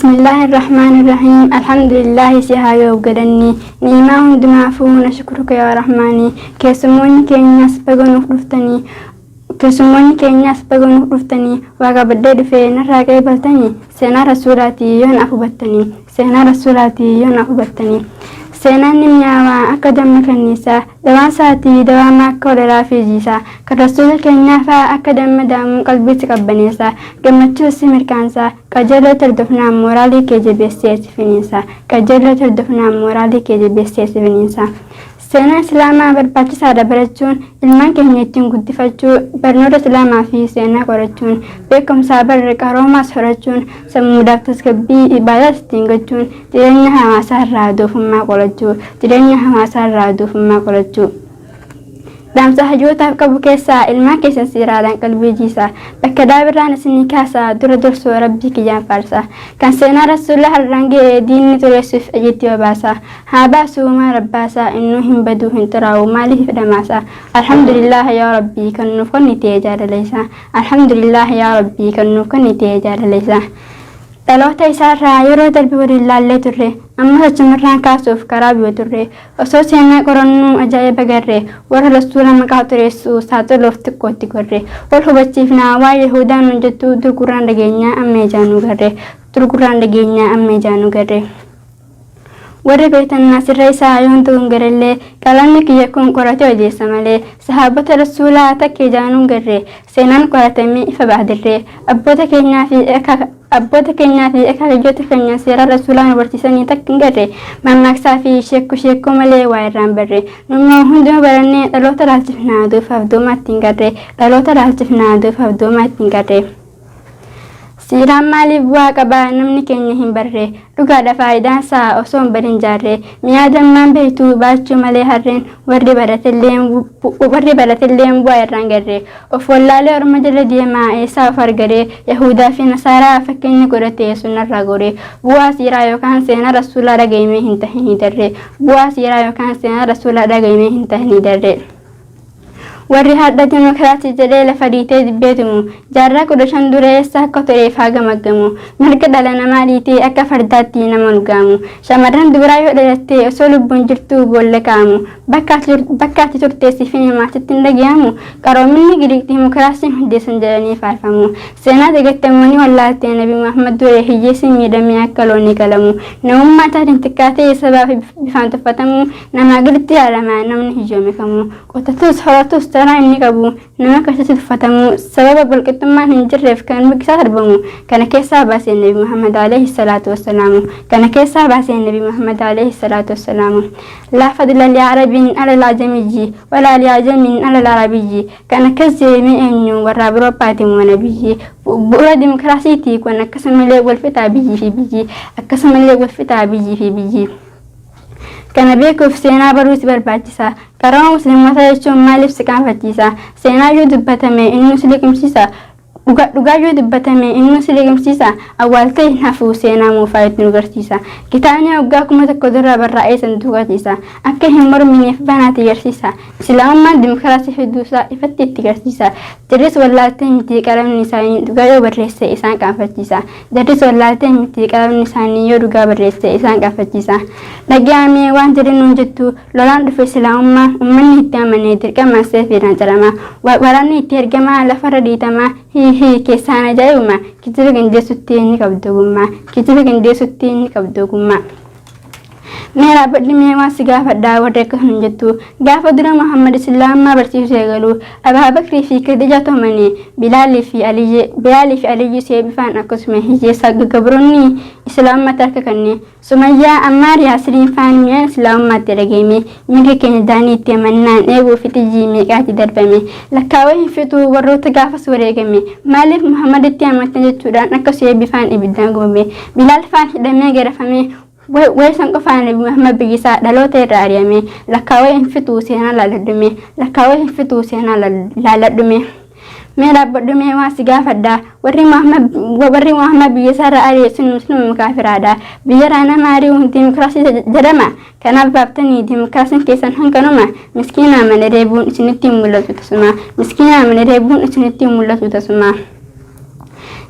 بسم الله الرحمن الرحيم الحمد لله سيهايو وقدني نيماهم دمعفون شكرك يا رحماني كيسموني كينياس بغنو رفتني كيسموني كينياس بغنو رفتني واقع بدد في نراقي بلتني سينا رسولاتي يون أفبتني سينا رسولاتي يون أفبتني سينان نمياوا أكدم كنيسة دوان ساتي دوان ماكو لرافيجيسا كرسول كنيافا أكدم مدام قلبي تقبنيسا قمتشو سمركانسا كجلو تردفنا مورالي كجبسيس فينيسا كجلو تردفنا مورالي كجبسيس فينيسا سينا إسلاما برباكسا دبرتشون ilmaan keenyattiin guddifachuu barnoota islaamaa fi seenaa qorachuun beekumsa barreeqa roomaas horachuun sammuudhaaf tasgabbii ibaadaa ittiin gochuun jireenya hawaasaa irraa doofummaa qolachuu Damsa hajootaaf qabu keessaa ilmaan keessan siiraadhaan qalbii jiisaa bakka daabirraan isinii kaasaa dura dursoo rabbii kiyyaan faarsaa kan seenaa rasuula har'aan ga'ee diinni tureessuuf ajiitti obaasaa haa baasuu maa rabbaasaa innuu hin baduu hin xuraa'u maaliif dhamaasaa alhamdulillah yaa rabbii kan nuuf kennitee jaalaleessaa alhamdulillah yaa rabbii kan nuuf kennitee jaalaleessaa dhaloota isaarraa yeroo darbii waliin laallee turre amma sachumarraan kaasuuf karaa biyya turre osoo seenaa qorannuu ajaa'iba garre warra rasuula maqaa tureessu saaxiloof xiqqootti gorre wal hubachiifnaa waa yahudaan hojjettu durgurraan dhageenyaa ammee jaanuu garre warri beekannaa sirra isaa yoon ta'uun garallee qalamni kiyya kun qoratee odeessa malee sahaabota rasuulaa takkee jaanuu garre seenaan qoratamee ifa baadirree abboota keenyaa fi akaakayyota keenya seera rasuulaa nu barsiisanii takka hin garre mammaaksaa fi sheekkuu malee waa irraan barre nummoo hunduma barannee dhaloota laalchifnaa duufaaf doomaatti hin garre Siiraan maaliif bu'aa qabaa namni keenya hin barre dhugaadha faayidaan isaa osoo hin badin jaarre mi'aa dammaan beektuu baachuu malee harreen warri baratillee bu'aa irraan garre of wallaalee orma jala deemaa eessaa of argare yahudaa fi nasaaraa fakkeenya godhatee sunnarraa gore bu'aa siiraa yookaan seenaa rasuulaa dhagahimee hin tahanii darre warri hadda demokraatii jedhee lafa dhiitee dibbeetumu jaarraa 15 dura eessa akka tureef haa gamaggamu mirga dhala namaa dhiitee akka fardaatti nama lugaamu shamarran dubaraa yoo dhalattee osoo lubbuun jirtuu boolla kaa'amu bakka ati turteessii fi namaatitti hin dhagahamu qaroominni giriik dimokiraasiin hundeessan jedhanii faarfamu seenaa dagattamoonni wallaaltee nabi Muhammad duree hiyyeessi miidhamee akka loonii qalamu namummaa taatiin xiqqaatee sabaa fi bifaan tuffatamu namaa gaditti yaalamaa namni hiyyoome kamu qotatus horatus Saraan inni qabu nama keessatti tuffatamu sababa walqixxummaan hin jirreef kan maqsaa darbamu kana keessaa baasee nabi Muhammad alayhi salaatu wassalaam la fadla li arabin ala al-ajamiyyi wala li ajamin ala al-arabiyyi kana kazzee eenyu warra biroopaati mu nabiyyi bu'uura dimokiraasiitii kun akkasumallee wal fixaa biyyi fi biyyi kana beekuuf seenaa baruusi barbaachisa karaa musliimota jechuun maaliif si qaanfachiisa seenaa yoo dubbatame inni si liqimsiisa dhugaa yoo dubbatame inni si liqimsiisa awwaaltee hafuu seenaa muufaa itti nu garsiisa kitaabni waggaa 1000 dura barraa'ee sanduuqatiisa akka hin mormineef banaatti agarsiisa islaamummaan dimokiraasii hedduusaa ifatti itti agarsiisa jarris wallaaltee miti qalamni isaanii dhugaa yoo barreesse isaan qaanfachiisa dhagaamee waan jedhanuun jettu lolaan dhufe islaamummaa ummanni itti amanee dirqamaan seefiidhaan carama waraanni itti ergamaa lafarra dhiitamaa hii keessaan ajaa'ibuma kitaaba qindeessutti inni qabdu ogummaa Meera badhimee waan si gaafadhaa warra akkasuma jettu gaafa dura Muhammad islaamaa barsiisuu eegalu Abaa Bakrii fi Khadija tomane Bilaalii fi Aliyyii seebifaan akkasuma hiyyeessaa gaggabroonni islaamatti harka kanneen Sumayyaa Ammaar Yaasiriin faan mi'aan islaamummaatti dhagahame mirga keenya daanii itti amannaan eeguu fi xiyyi meeqaatti darbame lakkaawwan hin fixuu warroota gaafas wareegame maaliif Muhammaditti amantan jechuudhaan akka seebifaan ibiddaan gubame Bilaal faan hidhamee garafame Weessan qofaan nabi Muhammad biyyisaa dhaloota irraa ari'ame lakkaawwan hin fixuu seenaa laaladhume Meera badhumee waan si gaafadhaa warri Muhammad biyyisaa irraa ari'eessuun musliima kaafiraadha biyya raana maari'uun dimokiraasii jedhama kanaaf baaftanii dimokiraasiin keessan hanqanuma miskiinaa mana reebuun isinitti mul'atu tasuma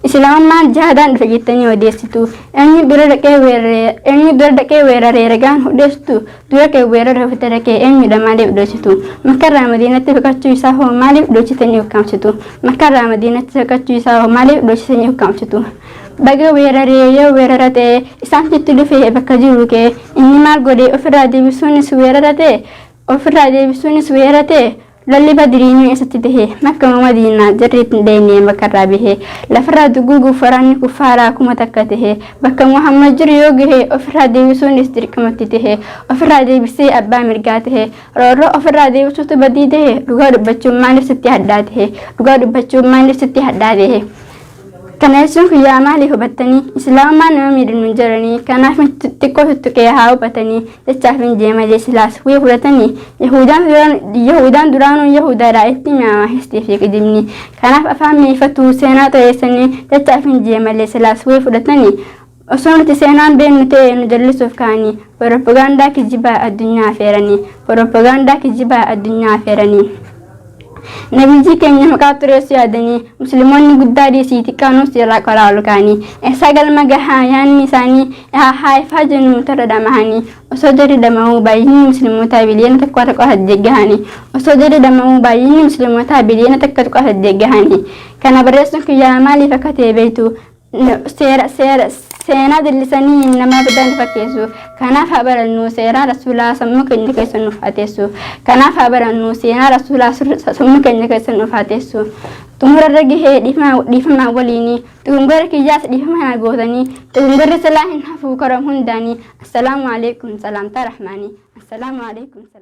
islaamaan jahadan fayyitanii odeessitu inni dura dhaqee weeraree ragaan hodheessitu dura kee weerara fitara kee eenyudha maaliif dhoositu makkarraa madiinatti baqachuu isaa hoo maaliif dhoositanii ukkaamsitu makkarraa madiinatti baqachuu isaa hoo maaliif dhoositanii ukkaamsitu baga weeraree yoo weerara ta'e isaantitti dhufee bakka jiru kee inni maal godhee ofirraa deebisuunis weerara ta'e lolli badriinuu eessatti tahee makkama madiinaa jarriitti deemee bakkarraa bahee lafarraa duguuguuf waraanni kuffaaraa kuma takka tahee bakka Muhammad jiru yoo gahee ofirraa deebisuunis dirqamatti tahee ofirraa deebisee abbaa mirgaa tahee roorroo ofirraa deebisuutu badii tahee dhugaa dubbachuun maaliif sitti hadhaa tahee kana jechuun kiyyaa maalii hubattanii islaamaan nama miidhanu jiranii kanaaf xiqqoo tuttuqee haa hubatanii jechaaf hin jeemalee silaas wii fudhatanii yahudaan duraanuu yahudaadhaa itti mi'aamaa histee fi qidimni kanaaf afaan miifatuu seenaa xareessanii jechaaf hin jeemalee silaas wii fudhatanii osoo nuti seenaan beeknu ta'e nu jallisuuf ka'anii propagaandaa kijibaa addunyaa afeeranii Nabiyyi keenya maqaa tureessu yaadanii musliimoonni guddaa dhiisii xiqqaanuus irraa qoraa ol kaanii eessaa galma gahaa yaanni isaanii haa ifaa jennu tarra dhamahanii osoo jarri dhamahuu baay'inni musliimotaa biliyoona tokko tokko saddeet kana barreessuun kiyyaa maaliif akka ta'e beektu seenaa dillisanii nama badan fakkeessu kanaaf haa barannu seeraa rasuulaa sammuu keenya keessa nuuf hateessu kanaaf haa barannu seenaa rasuulaa sammuu keenya keessa nuuf hateessu xumurarra gahee dhiifamaa waliinii xumurra kiyyaas dhiifamaa gootanii xumurri silaa hin hafuu karam hundaanii assalaamu alaikum salaamtaa rahmaanii assalaamu alaikum